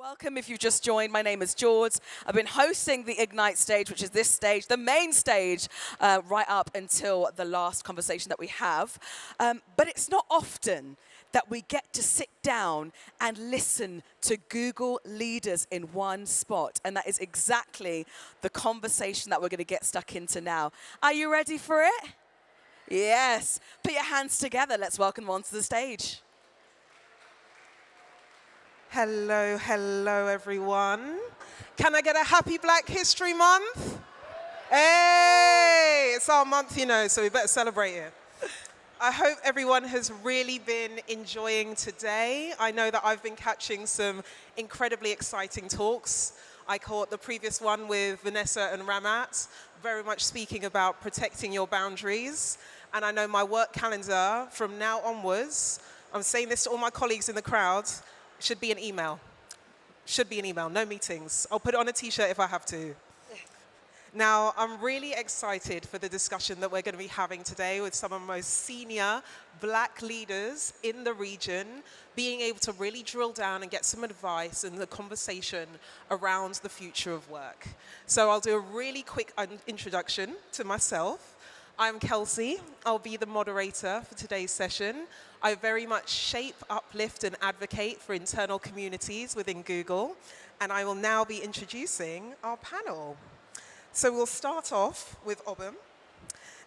Welcome if you've just joined. My name is George. I've been hosting the Ignite stage, which is this stage, the main stage, right up until the last conversation that we have. But it's not often that we get to sit down and listen to Google leaders in one spot. And that is exactly the conversation that we're going to get stuck into now. Are you ready for it? Yes. Put your hands together. Let's welcome them onto the stage. Hello, hello, everyone. Can I get a happy Black History Month? Hey, it's our month, you know, so we better celebrate it. I hope everyone has really been enjoying today. I know that I've been catching some incredibly exciting talks. I caught the previous one with Vanessa and Ramat, very much speaking about protecting your boundaries. And I know my work calendar from now onwards, I'm saying this to all my colleagues in the crowd, should be an email. Should be an email, no meetings. I'll put it on a t-shirt if I have to. Now, I'm really excited for the discussion that we're going to be having today with some of the most senior Black leaders in the region, being able to really drill down and get some advice and the conversation around the future of work. So I'll do a really quick introduction to myself. I'm Kelsey. I'll be the moderator for today's session. I very much shape, uplift, and advocate for internal communities within Google. And I will now be introducing our panel. So we'll start off with Obum.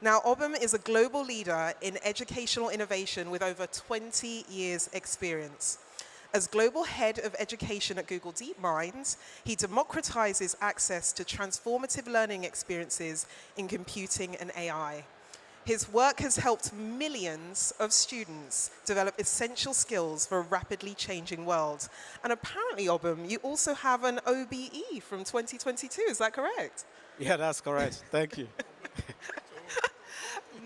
Now, Obum is a global leader in educational innovation with over 20 years' experience. As global head of education at Google DeepMind, he democratizes access to transformative learning experiences in computing and AI. His work has helped millions of students develop essential skills for a rapidly changing world. And apparently, Obum, you also have an OBE from 2022, is that correct? Yeah, that's correct. Thank you.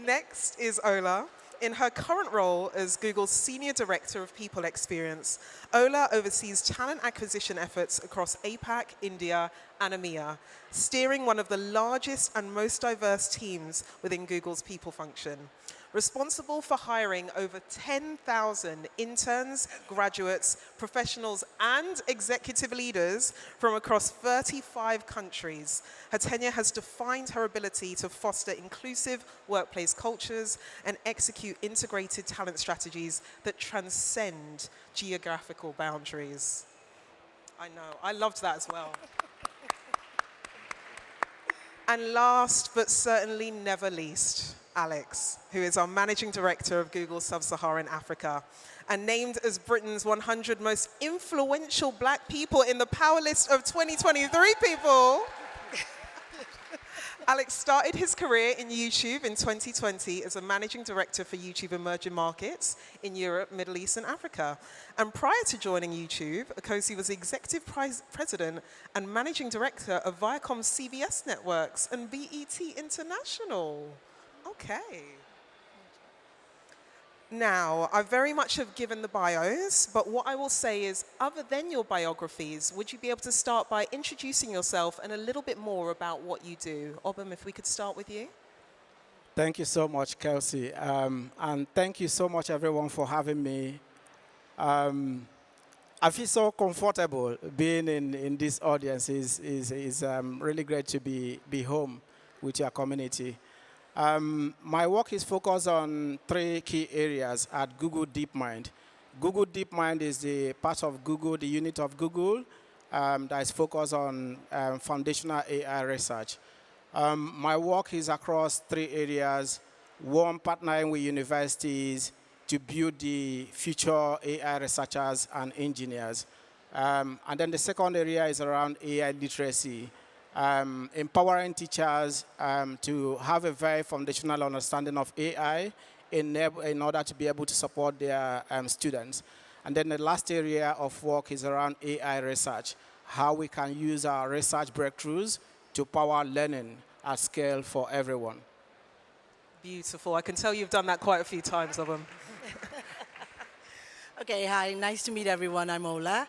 Next is Ola. In her current role as Google's Senior Director of People Experience, Ola oversees talent acquisition efforts across APAC, India, and EMEA, steering one of the largest and most diverse teams within Google's people function. Responsible for hiring over 10,000 interns, graduates, professionals, and executive leaders from across 35 countries. Her tenure has defined her ability to foster inclusive workplace cultures and execute integrated talent strategies that transcend geographical boundaries. I know, I loved that as well. And last, but certainly never least, Alex, who is our Managing Director of Google Sub-Saharan Africa, and named as Britain's 100 most influential Black people in the Power List of 2023 people. Alex started his career in YouTube in 2020 as a Managing Director for YouTube Emerging Markets in Europe, Middle East, and Africa. And prior to joining YouTube, Akosi was the Executive President and Managing Director of Viacom's CBS Networks and BET International. Okay. Now, I very much have given the bios, but what I will say is, other than your biographies, would you be able to start by introducing yourself and a little bit more about what you do? Obum, if we could start with you. Thank you so much, Kelsey. And thank you so much, everyone, for having me. I feel so comfortable being in this audience. It's really great to be home with your community. My work is focused on three key areas at Google DeepMind. Google DeepMind is the part of Google, the unit of Google that is focused on foundational AI research. My work is across three areas. One, partnering with universities to build the future AI researchers and engineers. And then the second area is around AI literacy. Empowering teachers to have a very foundational understanding of AI in order to be able to support their students. And then the last area of work is around AI research, how we can use our research breakthroughs to power learning at scale for everyone. Beautiful. I can tell you've done that quite a few times, Obum. Okay, hi, nice to meet everyone. I'm Ola.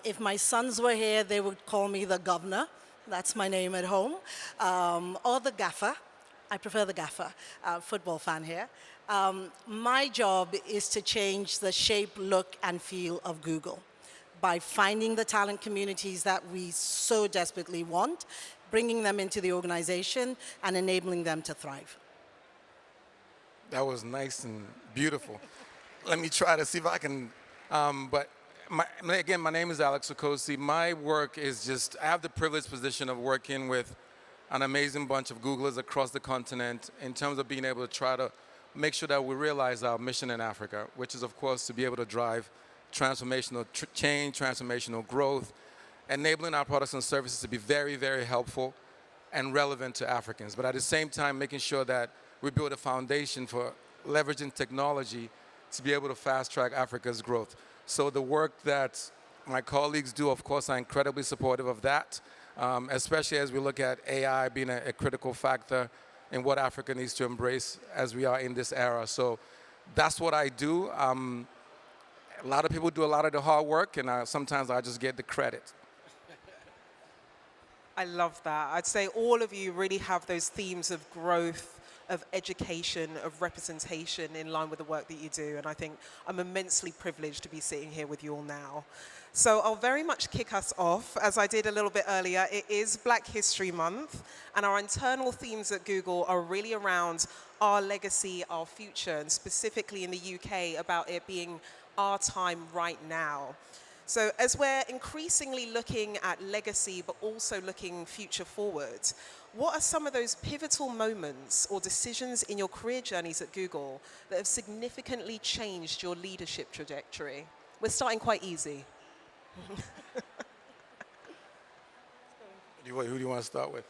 If my sons were here, they would call me the governor. That's my name at home. Or the gaffer. I prefer the gaffer, football fan here. My job is to change the shape, look, and feel of Google. by finding the talent communities that we so desperately want, bringing them into the organization, and enabling them to thrive. That was nice and beautiful. Let me try to see if I can, again, my name is Alex Okosi. My work is just, I have the privileged position of working with an amazing bunch of Googlers across the continent in terms of being able to try to make sure that we realize our mission in Africa, which is, of course, to be able to drive transformational change, transformational growth, enabling our products and services to be very, very helpful and relevant to Africans. But at the same time, making sure that we build a foundation for leveraging technology to be able to fast-track Africa's growth. So the work that my colleagues do, of course, are incredibly supportive of that, especially as we look at AI being a critical factor in what Africa needs to embrace as we are in this era. So that's what I do. A lot of people do a lot of the hard work, and sometimes I just get the credit. I love that. I'd say all of you really have those themes of growth, of education, of representation in line with the work that you do. And I think I'm immensely privileged to be sitting here with you all now. So I'll very much kick us off, as I did a little bit earlier. It is Black History Month, and our internal themes at Google are really around our legacy, our future, and specifically in the UK about it being our time right now. So as we're increasingly looking at legacy, but also looking future forward, what are some of those pivotal moments or decisions in your career journeys at Google that have significantly changed your leadership trajectory? We're starting quite easy. Who do you want to start with?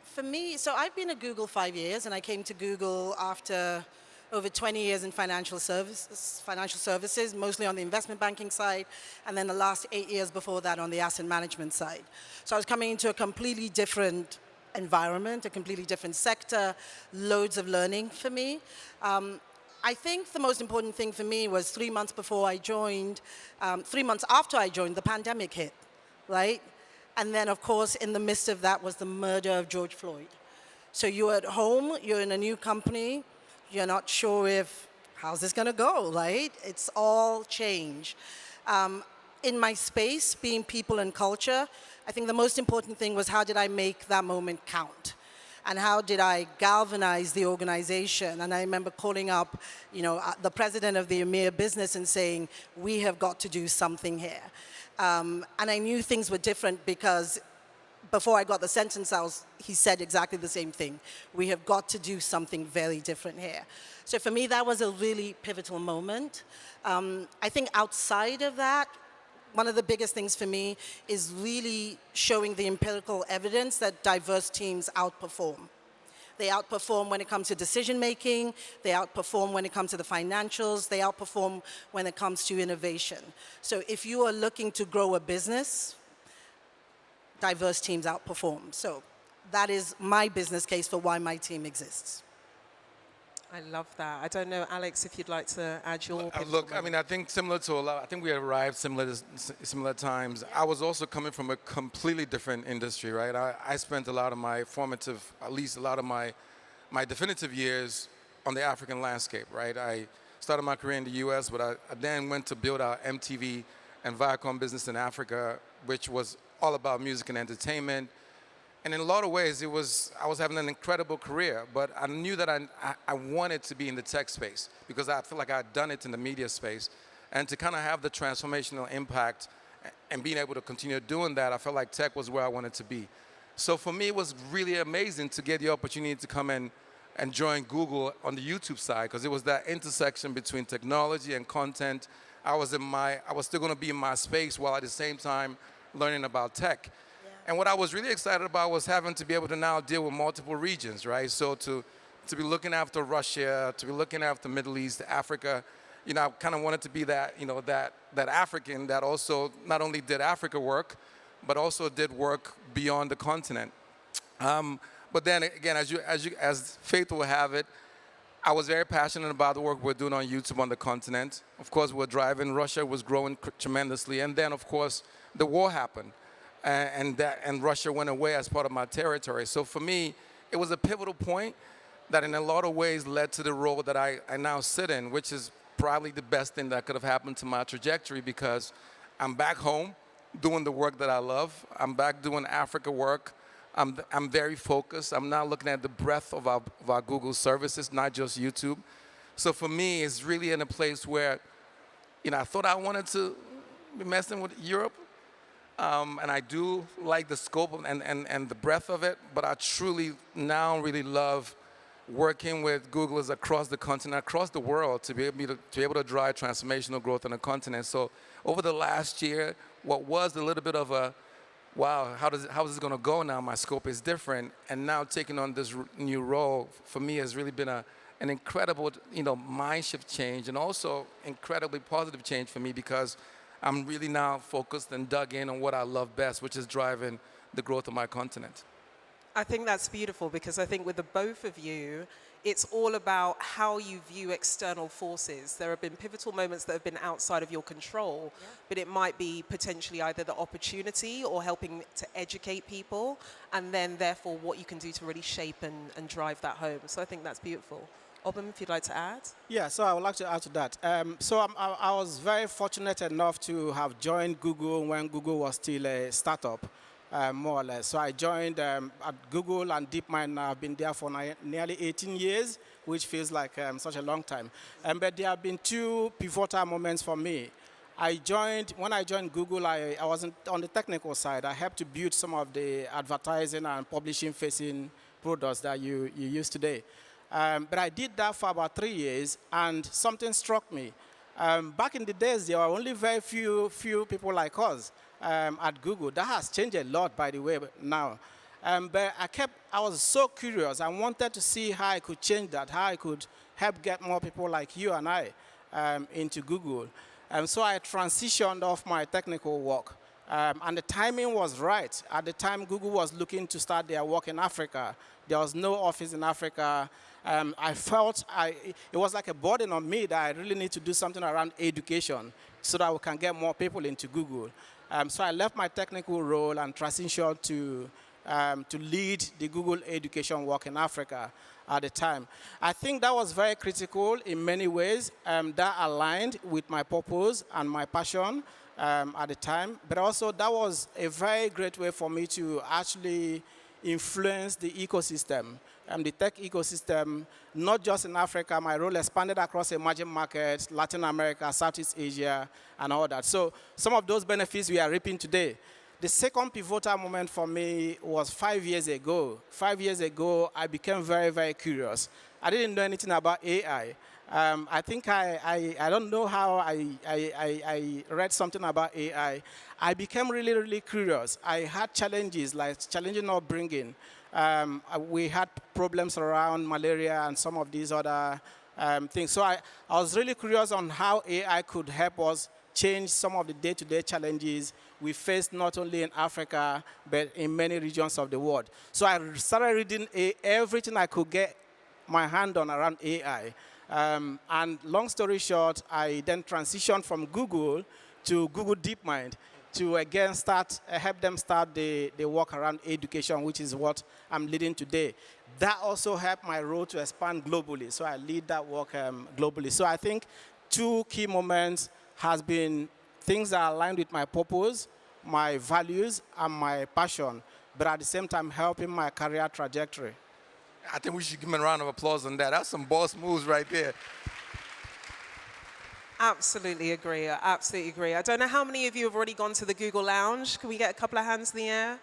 For me, so I've been at Google 5 years, and I came to Google after over 20 years in financial services, mostly on the investment banking side, and then the last 8 years before that on the asset management side. So I was coming into a completely different environment, a completely different sector, loads of learning for me. I think the most important thing for me was 3 months before I joined, 3 months after I joined, the pandemic hit, right? And then, of course, in the midst of that was the murder of George Floyd. So you're at home, you're in a new company, you're not sure if, how's this gonna go, right? It's all change. In my space, being people and culture, I think the most important thing was how did I make that moment count? And how did I galvanize the organization? And I remember calling up, the president of the EMEA business and saying, we have got to do something here. And I knew things were different because before I got the sentence out, he said exactly the same thing. We have got to do something very different here. So for me, that was a really pivotal moment. I think outside of that, one of the biggest things for me is really showing the empirical evidence that diverse teams outperform. They outperform when it comes to decision making, they outperform when it comes to the financials, they outperform when it comes to innovation. So if you are looking to grow a business, diverse teams outperform. So that is my business case for why my team exists. I love that. I don't know, Alex, if you'd like to add your... Look, I mean, I think similar to a lot, I think we arrived similar times. I was also coming from a completely different industry, right? I spent a lot of my formative, at least a lot of my definitive years on the African landscape, right? I started my career in the US, but I then went to build our MTV and Viacom business in Africa, which was all about music and entertainment. And in a lot of ways, I was having an incredible career, but I knew that I wanted to be in the tech space because I feel like I had done it in the media space. And to kind of have the transformational impact and being able to continue doing that, I felt like tech was where I wanted to be. So for me, it was really amazing to get the opportunity to come in and join Google on the YouTube side because it was that intersection between technology and content. I was still going to be in my space while at the same time learning about tech. And what I was really excited about was having to be able to now deal with multiple regions, right? So to be looking after Russia, to be looking after Middle East, Africa, I kind of wanted to be that, that African that also not only did Africa work, but also did work beyond the continent. But then again, as fate will have it, I was very passionate about the work we're doing on YouTube on the continent. Of course, we're driving. Russia was growing tremendously, and then of course the war happened. And Russia went away as part of my territory. So for me, it was a pivotal point that in a lot of ways led to the role that I now sit in, which is probably the best thing that could have happened to my trajectory because I'm back home doing the work that I love. I'm back doing Africa work. I'm very focused. I'm now looking at the breadth of our Google services, not just YouTube. So for me, it's really in a place where, I thought I wanted to be messing with Europe, and I do like the scope and the breadth of it, but I truly now really love working with Googlers across the continent, across the world, to be able to drive transformational growth on the continent. So over the last year, what was a little bit of a, wow, how is this going to go now? My scope is different. And now taking on this new role, for me, has really been an incredible, mind shift change, and also incredibly positive change for me because I'm really now focused and dug in on what I love best, which is driving the growth of my continent. I think that's beautiful because I think with the both of you, it's all about how you view external forces. There have been pivotal moments that have been outside of your control, but it might be potentially either the opportunity or helping to educate people, and then therefore what you can do to really shape and drive that home. So I think that's beautiful. Obum, if you'd like to add? Yeah, so I would like to add to that. I was very fortunate enough to have joined Google when Google was still a startup, more or less. So I joined at Google and DeepMind. I've been there for nearly 18 years, which feels like such a long time. But there have been two pivotal moments for me. When I joined Google, I wasn't on the technical side. I helped to build some of the advertising and publishing-facing products that you use today. But I did that for about 3 years, and something struck me. Back in the days, there were only very few people like us at Google. That has changed a lot, by the way, now. But I was so curious. I wanted to see how I could change that, how I could help get more people like you and I into Google. So I transitioned off my technical work. And the timing was right. At the time, Google was looking to start their work in Africa. There was no office in Africa. I felt it was like a burden on me that I really need to do something around education so that we can get more people into Google. So I left my technical role and transitioned to lead the Google education work in Africa at the time. I think that was very critical in many ways. That aligned with my purpose and my passion at the time. But also that was a very great way for me to actually influence the ecosystem, the tech ecosystem, not just in Africa. My role expanded across emerging markets, Latin America, Southeast Asia, and all that. So some of those benefits we are reaping today. The second pivotal moment for me was 5 years ago. 5 years ago, I became very, very curious. I didn't know anything about AI. I think I don't know how I read something about AI. I became really, really curious. I had challenges, like challenging upbringing. We had problems around malaria and some of these other things. So I was really curious on how AI could help us change some of the day-to-day challenges we face not only in Africa, but in many regions of the world. So I started reading everything I could get my hand on around AI. And long story short, I then transitioned from Google to Google DeepMind to again help them start the work around education, which is what I'm leading today. That also helped my role to expand globally. So I lead that work globally. So I think two key moments has been things that are aligned with my purpose, my values, and my passion, but at the same time helping my career trajectory. I think we should give him a round of applause on that. That's some boss moves right there. Absolutely agree. I absolutely agree. I don't know how many of you have already gone to the Google Lounge. Can we get a couple of hands in the air?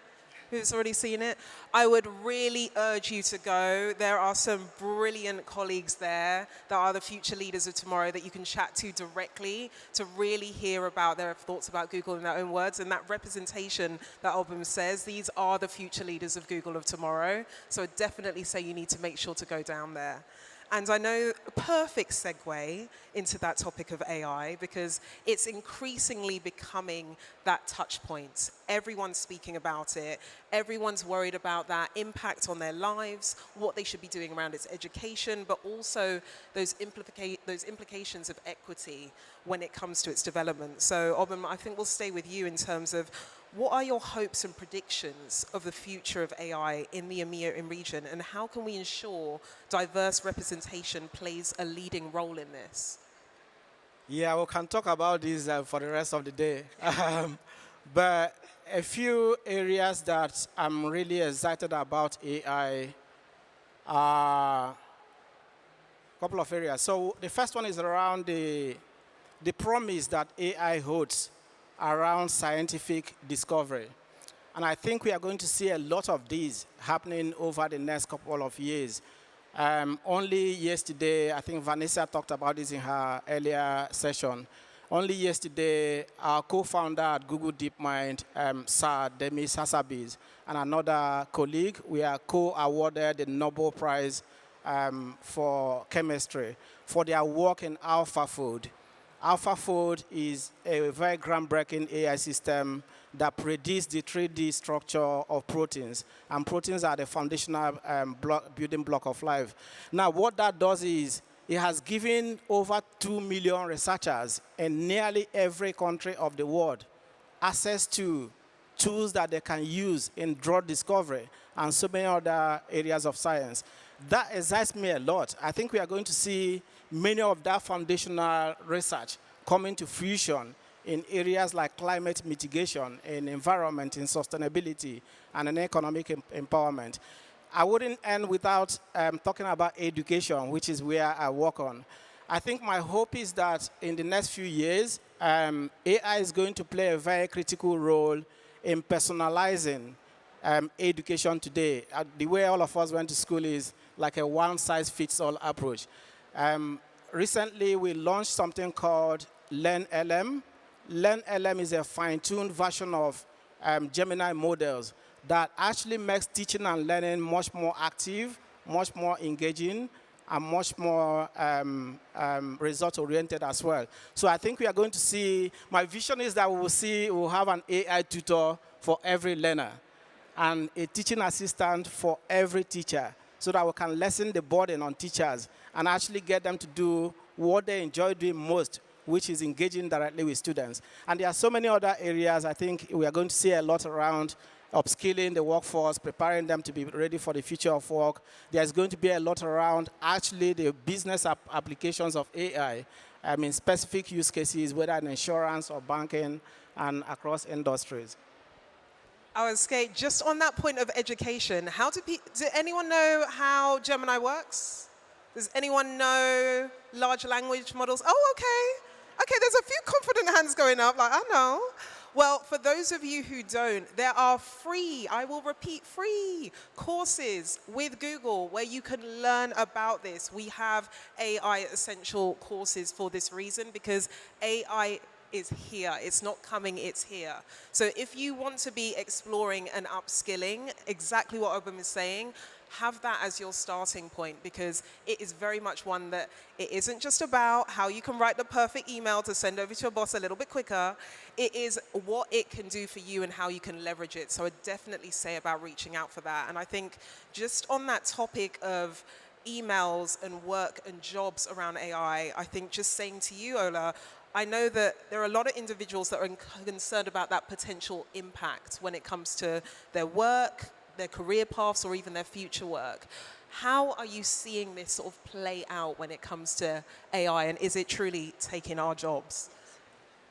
Who's already seen it? I would really urge you to go. There are some brilliant colleagues there that are the future leaders of tomorrow that you can chat to directly to really hear about their thoughts about Google in their own words. And that representation that Obum says, these are the future leaders of Google of tomorrow. So I definitely say you need to make sure to go down there. And I know a perfect segue into that topic of AI because it's increasingly becoming that touch point. Everyone's speaking about it. Everyone's worried about that impact on their lives, what they should be doing around its education, but also those implications of equity when it comes to its development. So, Obum, I think we'll stay with you in terms of what are your hopes and predictions of the future of AI in the EMEA region, and how can we ensure diverse representation plays a leading role in this? Yeah, we can talk about this for the rest of the day. But a few areas that I'm really excited about AI are a couple of areas. So the first one is around the promise that AI holds around scientific discovery. And I think we are going to see a lot of these happening over the next couple of years. Only yesterday, I think Vanessa talked about this in her earlier session. Only yesterday, our co-founder at Google DeepMind, Sir Demis Hassabis, and another colleague, we are co-awarded the Nobel Prize for chemistry for their work in AlphaFold. AlphaFold is a very groundbreaking AI system that predicts the 3D structure of proteins. And proteins are the foundational building block of life. Now, what that does is it has given over 2 million researchers in nearly every country of the world access to tools that they can use in drug discovery and so many other areas of science. That excites me a lot. I think we are going to see many of that foundational research coming to fruition in areas like climate mitigation, in environment, in sustainability, and in economic empowerment. I wouldn't end without talking about education, which is where I work on. I think my hope is that in the next few years, AI is going to play a very critical role in personalizing education today. The way all of us went to school is like a one-size-fits-all approach. Recently, we launched something called LearnLM. LearnLM is a fine-tuned version of Gemini models that actually makes teaching and learning much more active, much more engaging, and much more result-oriented as well. So I think we are going to see, my vision is that we'll have an AI tutor for every learner and a teaching assistant for every teacher so that we can lessen the burden on teachers and actually get them to do what they enjoy doing most, which is engaging directly with students. And there are so many other areas I think we are going to see a lot around upskilling the workforce, preparing them to be ready for the future of work. There's going to be a lot around actually the business applications of AI, in specific use cases, whether in insurance or banking and across industries. Our escape, just on that point of education, does anyone know how Gemini works? Does anyone know large language models? Oh, okay. Okay, there's a few confident hands going up, like, I know. Well, for those of you who don't, there are free, I will repeat, free courses with Google where you can learn about this. We have AI essential courses for this reason because AI is here. It's not coming, it's here. So if you want to be exploring and upskilling, exactly what Obama is saying, have that as your starting point because it is very much one that it isn't just about how you can write the perfect email to send over to your boss a little bit quicker. It is what it can do for you and how you can leverage it. So I'd definitely say about reaching out for that. And I think just on that topic of emails and work and jobs around AI, I think just saying to you, Ola, I know that there are a lot of individuals that are concerned about that potential impact when it comes to their work, their career paths, or even their future work. How are you seeing this sort of play out when it comes to AI, and is it truly taking our jobs?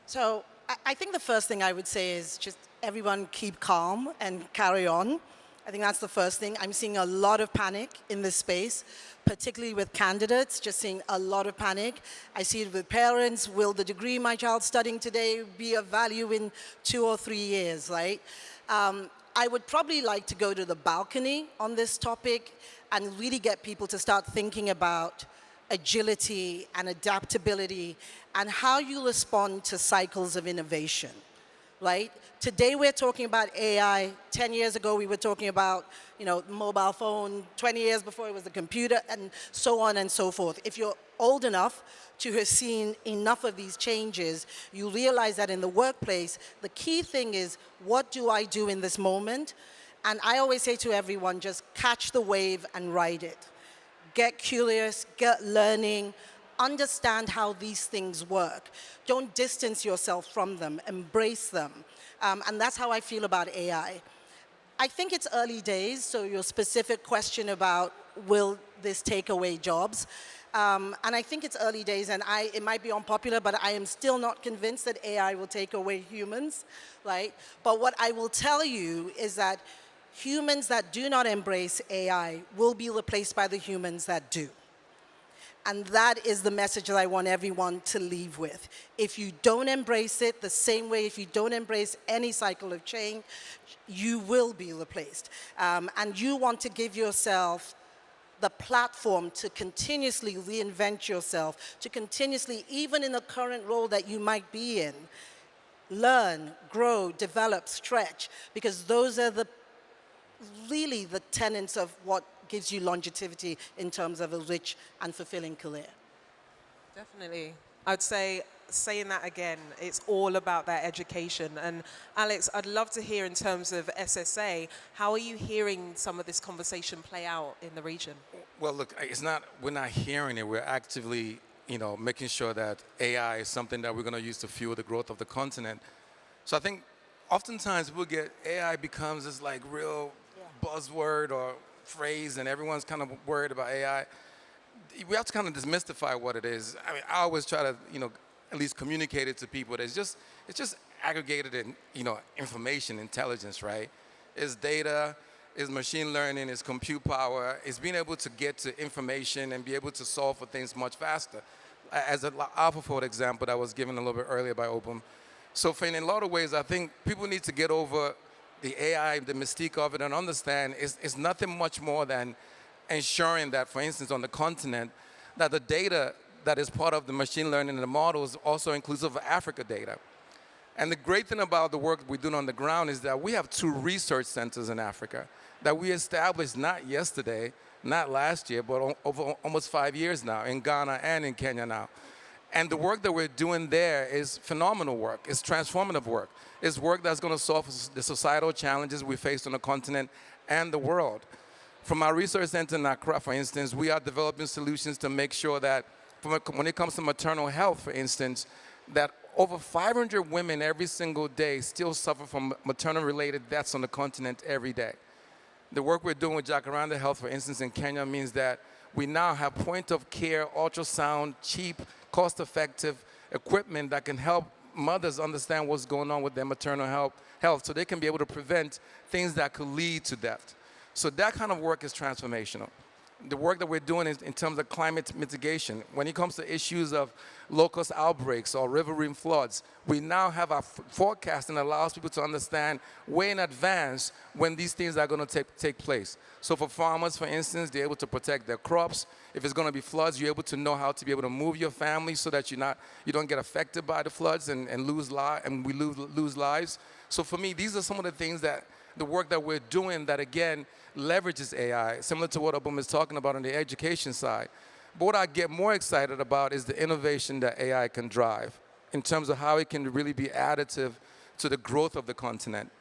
So I think the first thing I would say is just everyone keep calm and carry on. I think that's the first thing. I'm seeing a lot of panic in this space, particularly with candidates, just seeing a lot of panic. I see it with parents. Will the degree my child's studying today be of value in 2 or 3 years, right? I would probably like to go to the balcony on this topic and really get people to start thinking about agility and adaptability and how you respond to cycles of innovation, right? Today we're talking about AI. 10 years ago we were talking about, mobile phone. 20 years before it was the computer, and so on and so forth. If you're old enough to have seen enough of these changes, you realize that in the workplace, the key thing is, what do I do in this moment? And I always say to everyone, just catch the wave and ride it. Get curious, get learning, understand how these things work. Don't distance yourself from them, embrace them. And that's how I feel about AI. I think it's early days, so your specific question about will this take away jobs? And I think it's early days, and it might be unpopular, but I am still not convinced that AI will take away humans, right? But what I will tell you is that humans that do not embrace AI will be replaced by the humans that do. And that is the message that I want everyone to leave with. If you don't embrace it the same way, if you don't embrace any cycle of change, you will be replaced. And you want to give yourself the platform to continuously reinvent yourself, to continuously, even in the current role that you might be in, learn, grow, develop, stretch, because those are really the tenets of what gives you longevity in terms of a rich and fulfilling career. Definitely. I'd say, saying that again, it's all about that education. And Alex, I'd love to hear in terms of SSA, how are you hearing some of this conversation play out in the region? Well, look, we're not hearing it. We're actively, making sure that AI is something that we're going to use to fuel the growth of the continent. So I think oftentimes AI becomes this like real buzzword or phrase, and everyone's kind of worried about AI. We have to kind of demystify what it is. I mean, I always try to, at least communicate it to people. That it's just aggregated information, intelligence, right? It's data, it's machine learning, it's compute power, it's being able to get to information and be able to solve for things much faster. As an AlphaFold example that was given a little bit earlier by Obum. So in a lot of ways, I think people need to get over the AI, the mystique of it, and understand it's nothing much more than ensuring that, for instance, on the continent, that the data that is part of the machine learning and the models also inclusive of Africa data. And the great thing about the work we're doing on the ground is that we have 2 research centers in Africa that we established not yesterday, not last year, but over almost 5 years now, in Ghana and in Kenya now. And the work that we're doing there is phenomenal work. It's transformative work. It's work that's going to solve the societal challenges we face on the continent and the world. From our research center in Accra, for instance, we are developing solutions to make sure that when it comes to maternal health, for instance, that over 500 women every single day still suffer from maternal-related deaths on the continent every day. The work we're doing with Jacaranda Health, for instance, in Kenya means that we now have point-of-care, ultrasound, cheap, cost-effective equipment that can help mothers understand what's going on with their maternal health so they can be able to prevent things that could lead to death. So that kind of work is transformational. The work that we're doing is in terms of climate mitigation. When it comes to issues of locust outbreaks or riverine floods, we now have our forecasting that allows people to understand way in advance when these things are going to take place. So for farmers, for instance, they're able to protect their crops. If it's going to be floods, you're able to know how to be able to move your family so that you don't get affected by the floods and lose lives. So for me, these are some of the things that the work that we're doing that, again, leverages AI, similar to what Obum is talking about on the education side. But what I get more excited about is the innovation that AI can drive in terms of how it can really be additive to the growth of the continent.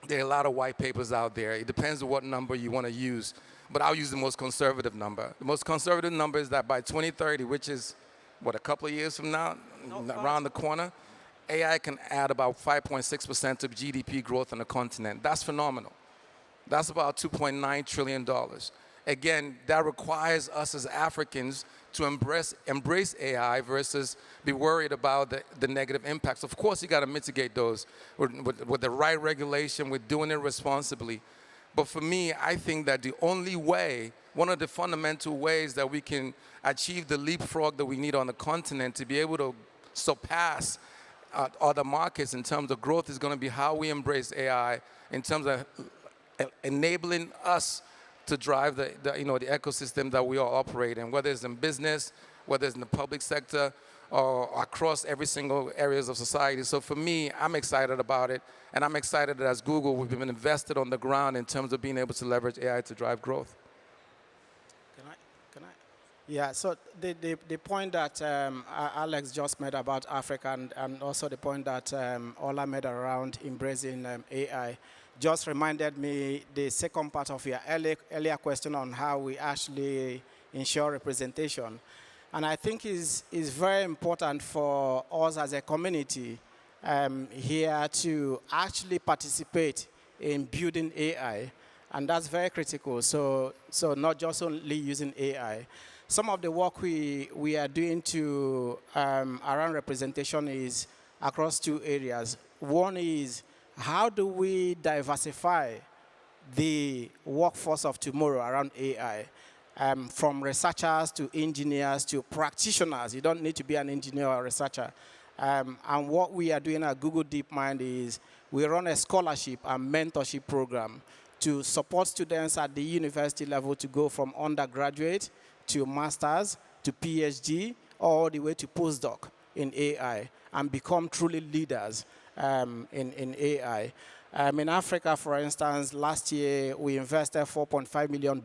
There are a lot of white papers out there. It depends on what number you want to use, but I'll use the most conservative number. The most conservative number is that by 2030, which is, a couple of years from now, around the corner, AI can add about 5.6% to GDP growth on the continent. That's phenomenal. That's about $2.9 trillion. Again, that requires us as Africans to embrace AI versus be worried about the negative impacts. Of course, you got to mitigate those with the right regulation, with doing it responsibly. But for me, I think that the only way, one of the fundamental ways that we can achieve the leapfrog that we need on the continent to be able to surpass other markets in terms of growth is going to be how we embrace AI in terms of enabling us to drive the ecosystem that we all operate in, whether it's in business, whether it's in the public sector, or across every single areas of society. So for me, I'm excited about it, and I'm excited that as Google, we've been invested on the ground in terms of being able to leverage AI to drive growth. Can I? Yeah, so the point that Alex just made about Africa and also the point that Ola made around embracing AI just reminded me the second part of your earlier question on how we actually ensure representation. And I think it's very important for us as a community here to actually participate in building AI. And that's very critical. So not just only using AI. some of the work we are doing to around representation is across two areas. One is how do we diversify the workforce of tomorrow around AI, from researchers to engineers to practitioners. You don't need to be an engineer or a researcher. And what we are doing at Google DeepMind is we run a scholarship and mentorship program to support students at the university level to go from undergraduate to master's to PhD all the way to postdoc in AI and become truly leaders in AI. In Africa, for instance, last year we invested $4.5 million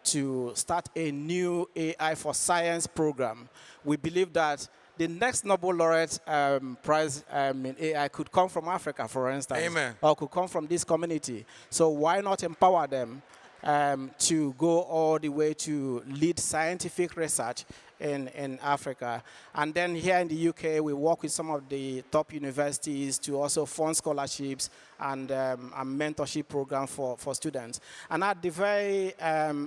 to start a new AI for science program. We believe that the next Nobel laureate prize in AI could come from Africa, for instance. Amen. Or could come from this community. So why not empower them to go all the way to lead scientific research in Africa? And then here in the UK, we work with some of the top universities to also fund scholarships and a mentorship program for students. And at the very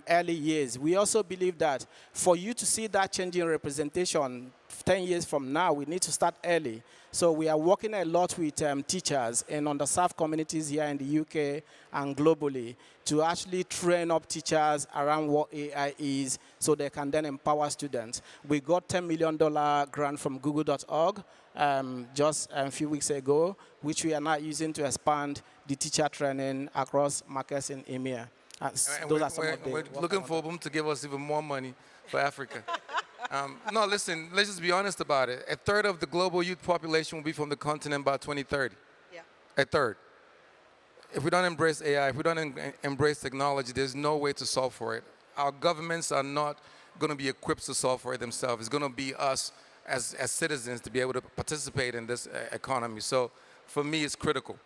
early years, we also believe that for you to see that changing representation 10 years from now, we need to start early. So we are working a lot with teachers in underserved communities here in the UK and globally to actually train up teachers around what AI is so they can then empower students. We got $10 million grant from google.org just a few weeks ago, which we are now using to expand the teacher training across markets in EMEA. We're looking for them to give us even more money for Africa. No, listen, let's just be honest about it. A third of the global youth population will be from the continent by 2030. Yeah. A third. If we don't embrace AI, if we don't embrace technology, there's no way to solve for it. Our governments are not going to be equipped to solve for it themselves. It's going to be us as citizens to be able to participate in this economy. So for me, it's critical.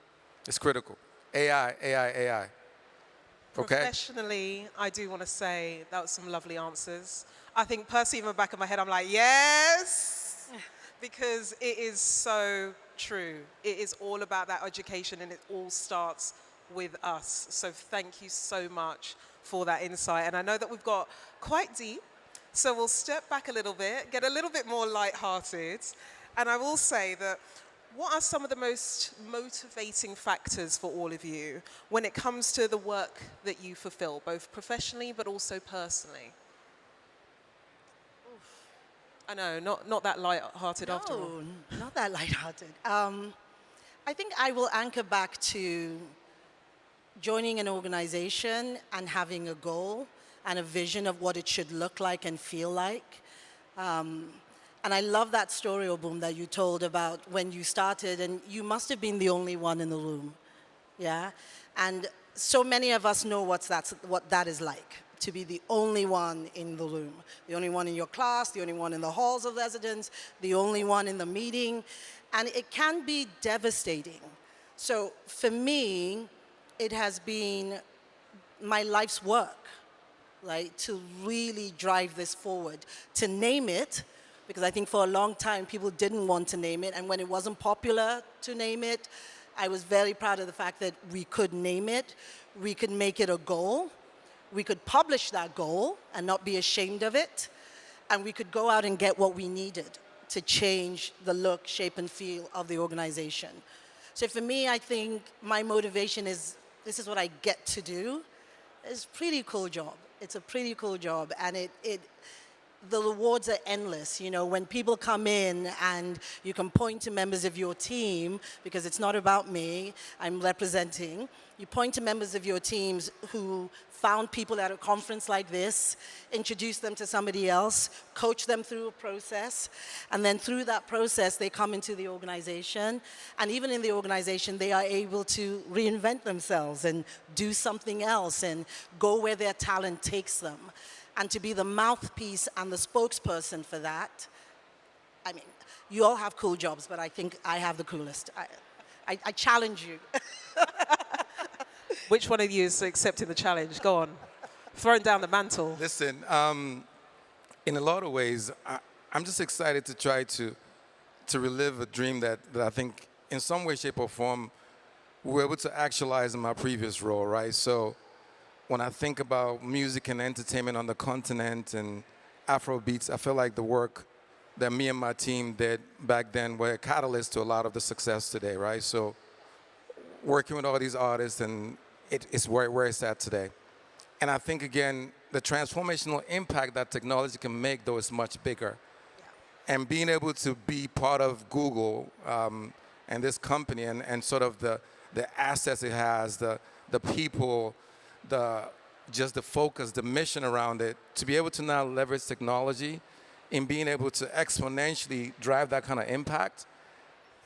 It's critical. AI. Okay? Professionally, I do want to say that was some lovely answers. I think personally in the back of my head, I'm like, yes, because it is so true. It is all about that education and it all starts with us. So thank you so much for that insight. And I know that we've got quite deep, so we'll step back a little bit, get a little bit more lighthearted. And I will say that what are some of the most motivating factors for all of you when it comes to the work that you fulfill, both professionally but also personally? I know, not that light-hearted after all. No, not that light-hearted. I think I will anchor back to joining an organization and having a goal and a vision of what it should look like and feel like. And I love that story, Obum, that you told about when you started, and you must have been the only one in the room, yeah? And so many of us know what that is like, to be the only one in the room, the only one in your class, the only one in the halls of residence, the only one in the meeting, and it can be devastating. So for me, it has been my life's work, right, to really drive this forward, to name it, because I think for a long time people didn't want to name it, and when it wasn't popular to name it, I was very proud of the fact that we could name it, we could make it a goal, we could publish that goal and not be ashamed of it, and we could go out and get what we needed to change the look, shape, and feel of the organization. So for me, I think my motivation is, this is what I get to do. It's a pretty cool job. It's a pretty cool job, and the rewards are endless. You know, when people come in and you can point to members of your team, because it's not about me, I'm representing, you point to members of your teams who found people at a conference like this, introduce them to somebody else, coach them through a process, and then through that process, they come into the organization, and even in the organization, they are able to reinvent themselves and do something else and go where their talent takes them. And to be the mouthpiece and the spokesperson for that, I mean, you all have cool jobs, but I think I have the coolest. I challenge you. Which one of you is accepting the challenge? Go on. Throwing down the mantle. Listen, in a lot of ways, I'm just excited to try to relive a dream that I think in some way, shape, or form, we were able to actualize in my previous role, right? So when I think about music and entertainment on the continent and Afro beats, I feel like the work that me and my team did back then were a catalyst to a lot of the success today, right? So working with all these artists, and it's where it's at today. And I think, again, the transformational impact that technology can make, though, is much bigger. And being able to be part of Google and this company and sort of the assets it has, the people, just the focus, the mission around it, to be able to now leverage technology in being able to exponentially drive that kind of impact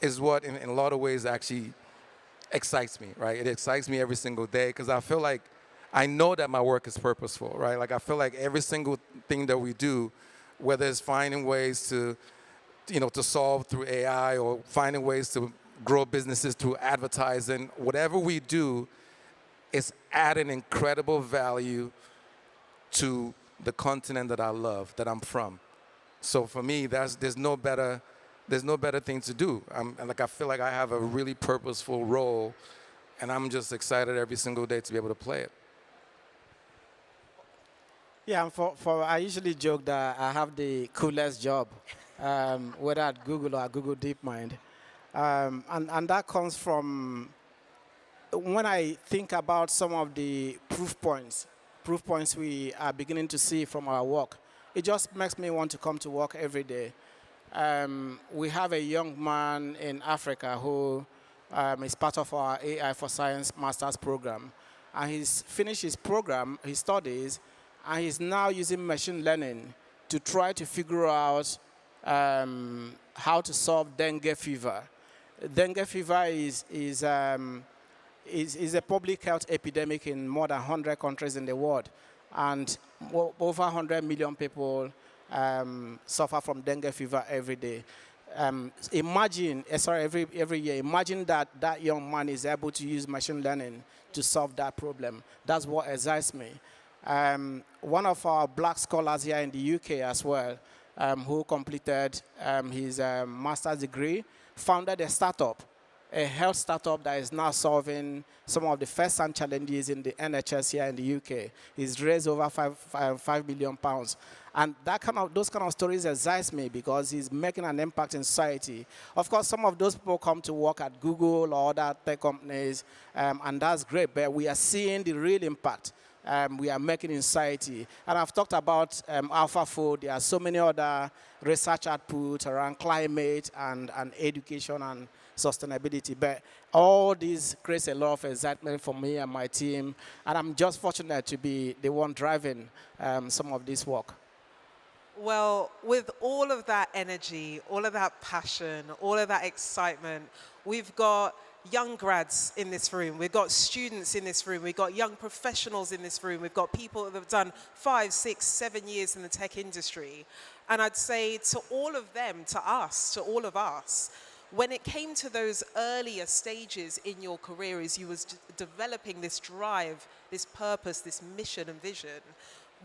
is what, in a lot of ways, actually excites me, right? It excites me every single day because I feel like I know that my work is purposeful, right? Like I feel like every single thing that we do, whether it's finding ways to, to solve through AI or finding ways to grow businesses through advertising, whatever we do is adding incredible value to the continent that I love, that I'm from. So for me, there's no better thing to do. I feel like I have a really purposeful role, and I'm just excited every single day to be able to play it. Yeah, I usually joke that I have the coolest job, whether at Google or at Google DeepMind. And that comes from when I think about some of the proof points we are beginning to see from our work. It just makes me want to come to work every day. We have a young man in Africa who is part of our AI for Science Master's program. And he's finished his program, his studies, and he's now using machine learning to try to figure out how to solve dengue fever. Dengue fever is a public health epidemic in more than 100 countries in the world. And over 100 million people suffer from dengue fever every day. Every year, imagine that young man is able to use machine learning to solve that problem. That's what excites me. One of our black scholars here in the UK as well, who completed his master's degree, founded a startup, a health startup that is now solving some of the first-hand challenges in the NHS here in the UK. He's raised over £5 million. And those kind of stories excite me because he's making an impact in society. Of course, some of those people come to work at Google or other tech companies, and that's great, but we are seeing the real impact we are making in society. And I've talked about AlphaFold. There are so many other research outputs around climate and education and sustainability. But all this creates a lot of excitement for me and my team. And I'm just fortunate to be the one driving some of this work. Well, with all of that energy, all of that passion, all of that excitement, we've got young grads in this room, we've got students in this room, we've got young professionals in this room, we've got people that have done 5, 6, 7 years in the tech industry. And I'd say to all of them, to all of us, when it came to those earlier stages in your career as you was developing this drive, this purpose, this mission and vision,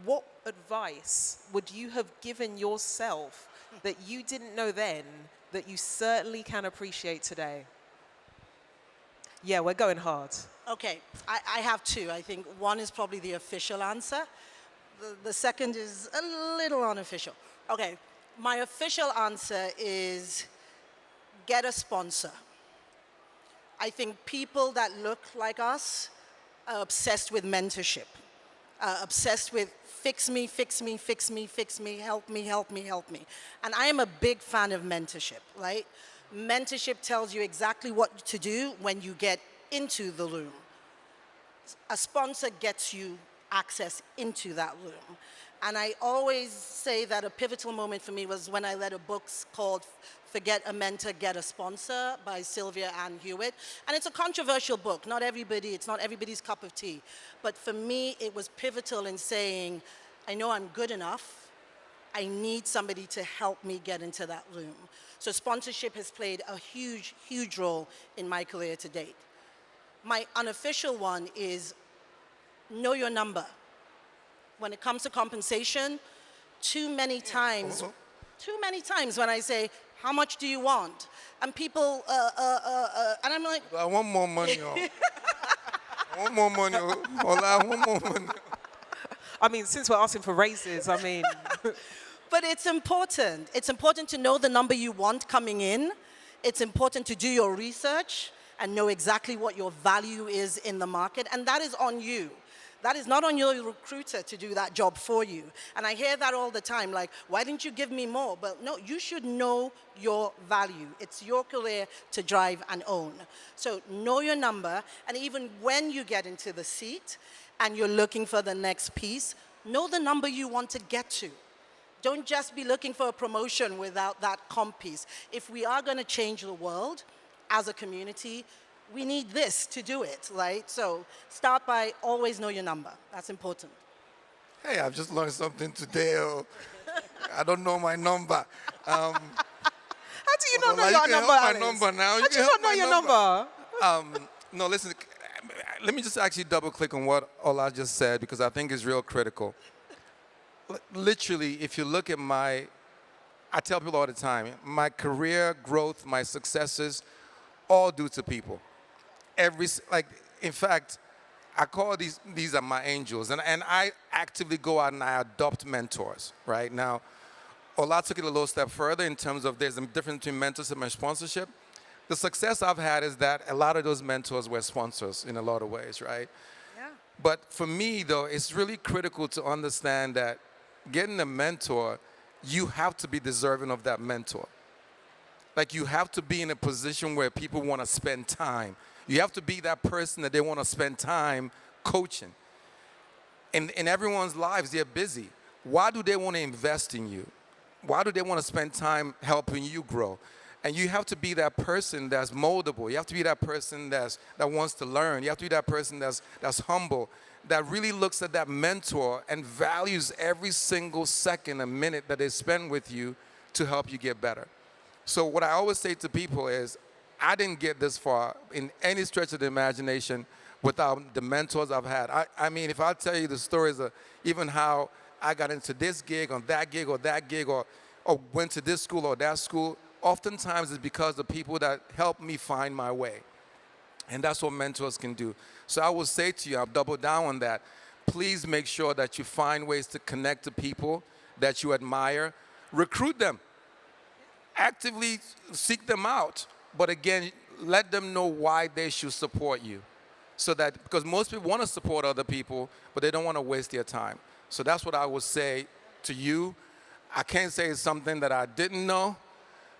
what advice would you have given yourself that you didn't know then that you certainly can appreciate today? Yeah, we're going hard. Okay, I have two. I think one is probably the official answer. The second is a little unofficial. Okay, my official answer is get a sponsor. I think people that look like us are obsessed with mentorship, obsessed with fix me, fix me, fix me, fix me, help me, help me, help me. And I am a big fan of mentorship, right? Mentorship tells you exactly what to do when you get into the room. A sponsor gets you access into that room. And I always say that a pivotal moment for me was when I read a book called Forget a Mentor, Get a Sponsor by Sylvia Ann Hewitt. And it's a controversial book. It's not everybody's cup of tea. But for me, it was pivotal in saying, I know I'm good enough. I need somebody to help me get into that room. So sponsorship has played a huge, huge role in my career to date. My unofficial one is know your number. When it comes to compensation, too many times when I say, how much do you want? And people, and I'm like, I want more money. I One more money. Hola, one more money. I mean, since we're asking for raises, I mean, But it's important. It's important to know the number you want coming in. It's important to do your research and know exactly what your value is in the market. And that is on you. That is not on your recruiter to do that job for you. And I hear that all the time, like, why didn't you give me more? But no, you should know your value. It's your career to drive and own. So know your number, and even when you get into the seat and you're looking for the next piece, know the number you want to get to. Don't just be looking for a promotion without that comp piece. If we are going to change the world as a community, we need this to do it, right? So start by always know your number. That's important. Hey, I've just learned something today. I don't know my number. how do you not know Ola, your you can number, help my Alice? number now. How You do can you help not know my your number? No, listen. Let me just actually double click on what Ola just said because I think it's real critical. Literally, if you look at I tell people all the time, my career growth, my successes, all due to people. In fact, I call these are my angels, and I actively go out and I adopt mentors. Right now, Ola took it a little step further in terms of there's a difference between mentorship and sponsorship. The success I've had is that a lot of those mentors were sponsors in a lot of ways, right? Yeah. But for me, though, it's really critical to understand that getting a mentor, you have to be deserving of that mentor. Like, you have to be in a position where people want to spend time. You have to be that person that they want to spend time coaching. In everyone's lives, they're busy. Why do they want to invest in you? Why do they want to spend time helping you grow? And you have to be that person that's moldable. You have to be that person that wants to learn. You have to be that person that's humble, that really looks at that mentor and values every single second, a minute that they spend with you to help you get better. So what I always say to people is, I didn't get this far in any stretch of the imagination without the mentors I've had. I mean, if I tell you the stories of even how I got into this gig or that gig or that gig or went to this school or that school, oftentimes it's because of people that helped me find my way. And that's what mentors can do. So I will say to you, I'll double down on that. Please make sure that you find ways to connect to people that you admire. Recruit them. Actively seek them out. But again, let them know why they should support you. Because most people want to support other people, but they don't want to waste their time. So that's what I would say to you. I can't say it's something that I didn't know.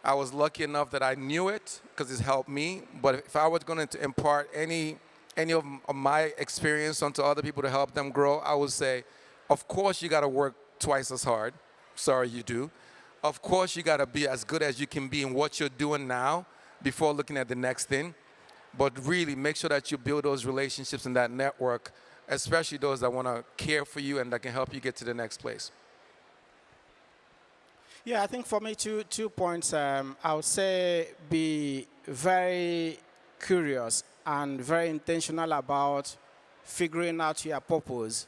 I was lucky enough that I knew it because it's helped me. But if I was going to impart any of my experience onto other people to help them grow, I would say, of course, you got to work twice as hard. Sorry, you do. Of course, you got to be as good as you can be in what you're doing now before looking at the next thing. But really, make sure that you build those relationships and that network, especially those that want to care for you and that can help you get to the next place. Yeah, I think for me, two points. I would say be very curious and very intentional about figuring out your purpose,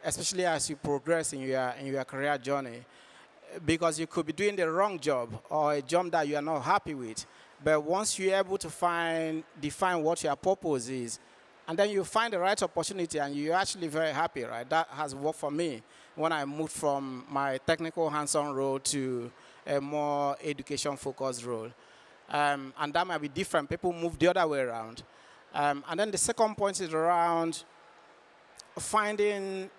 especially as you progress in your career journey. Because you could be doing the wrong job or a job that you are not happy with. But once you're able to define what your purpose is, and then you find the right opportunity and you're actually very happy, right? That has worked for me when I moved from my technical hands-on role to a more education-focused role. And that might be different. People move the other way around. And then the second point is around finding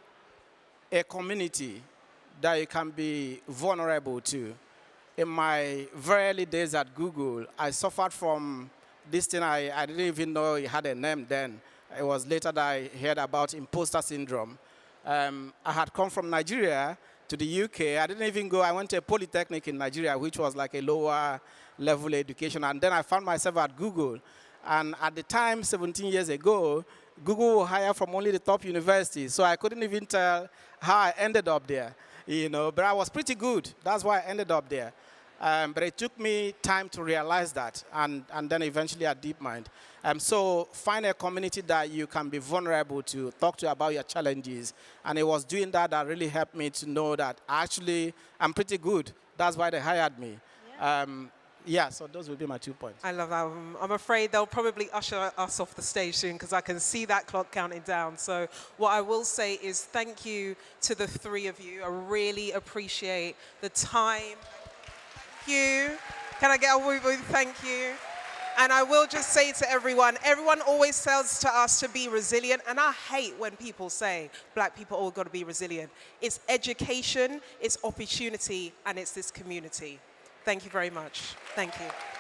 a community that you can be vulnerable to. In my very early days at Google, I suffered from this thing. I didn't even know it had a name then. It was later that I heard about imposter syndrome. I had come from Nigeria to the UK. I didn't even go. I went to a polytechnic in Nigeria, which was like a lower level education. And then I found myself at Google. And at the time, 17 years ago, Google will hire from only the top universities. So I couldn't even tell how I ended up there. But I was pretty good. That's why I ended up there. But it took me time to realize that, and then eventually at DeepMind. So find a community that you can be vulnerable to, talk to about your challenges. And it was doing that really helped me to know that actually I'm pretty good. That's why they hired me. Yeah. yeah, so those would be my 2 points. I love that. I'm afraid they'll probably usher us off the stage soon because I can see that clock counting down. So what I will say is thank you to the three of you. I really appreciate the time. Thank you. Can I get a woo woo? Thank you. And I will just say to everyone always says to us to be resilient, and I hate when people say black people all got to be resilient. It's education, it's opportunity, and it's this community. Thank you very much. Thank you.